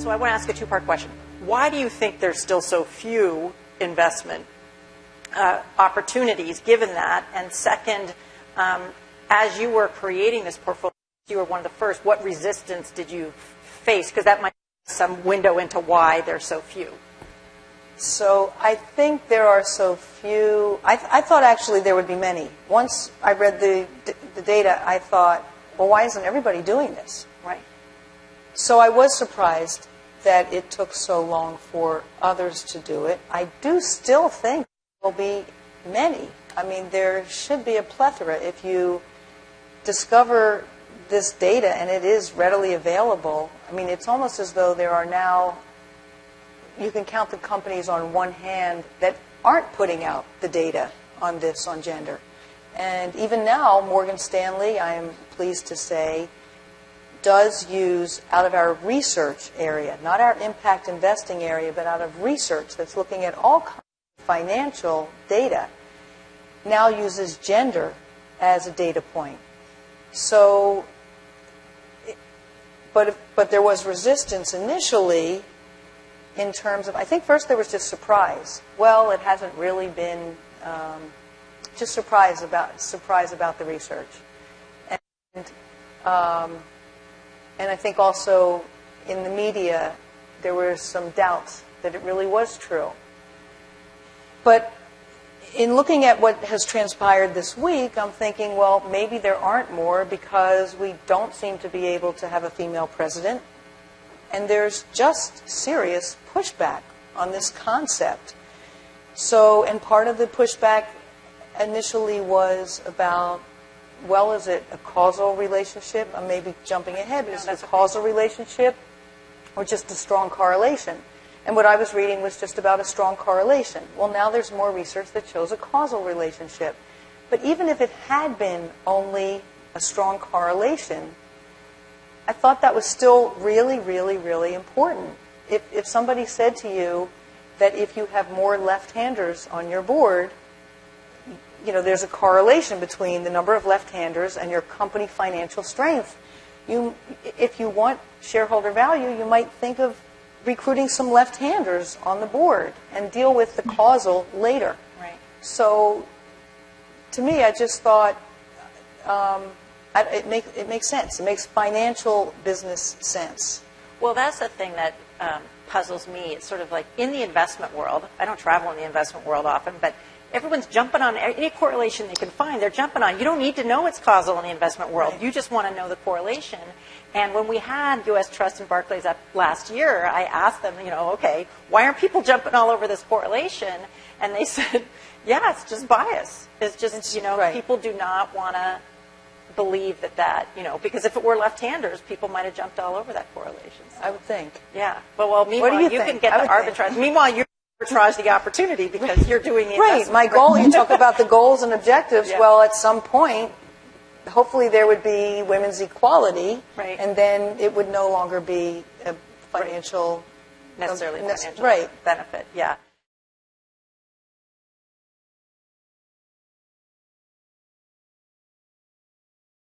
So I want to ask a two-part question. Why do you think there's still so few investment opportunities given that? And second, as you were creating this portfolio, you were one of the first, what resistance did you face? Because that might be some window into why there's so few. So I think there are so few. I thought actually there would be many. Once I read the data, I thought, well, why isn't everybody doing this? Right. So I was surprised that it took so long for others to do it. I do still think there will be many. I mean, there should be a plethora. If you discover this data and it is readily available, I mean, it's almost as though there are now, you can count the companies on one hand that aren't putting out the data on this, on gender. And even now, Morgan Stanley, I am pleased to say, does use, out of our research area, not our impact investing area, but out of research that's looking at all kinds of financial data, now uses gender as a data point. So, but there was resistance initially in terms of, I think first there was just surprise. Well, it hasn't really been, just surprise about the research. And I think also in the media, there were some doubts that it really was true. But in looking at what has transpired this week, I'm thinking, well, maybe there aren't more because we don't seem to be able to have a female president. And there's just serious pushback on this concept. So, and part of the pushback initially was about, well, is it a causal relationship? I may be jumping ahead, but is it a causal relationship or just a strong correlation? And what I was reading was just about a strong correlation. Well, now there's more research that shows a causal relationship. But even if it had been only a strong correlation, I thought that was still really, really, really important. If somebody said to you that if you have more left-handers on your board, you know, there's a correlation between the number of left-handers and your company financial strength. If you want shareholder value, you might think of recruiting some left-handers on the board and deal with the causal later. Right. So, to me, I just thought it makes sense. It makes financial business sense. Well, that's the thing that puzzles me. It's sort of like in the investment world. I don't travel in the investment world often, but everyone's jumping on any correlation they can find. They're jumping on. You don't need to know it's causal in the investment world. Right. You just want to know the correlation. And when we had U.S. Trust and Barclays up last year, I asked them, okay, why aren't people jumping all over this correlation? And they said, yeah, it's just bias. It's just, right. People do not want to believe that, because if it were left-handers, people might have jumped all over that correlation. So, I would think. Yeah. But, well, meanwhile, you can get the arbitrage. Meanwhile, you arbitrage the opportunity because you're doing it. Right. My goal, you talk about the goals and objectives. Yeah. Well, at some point, hopefully there would be women's equality. Right. And then it would no longer be a financial... necessarily financial right. benefit. Yeah.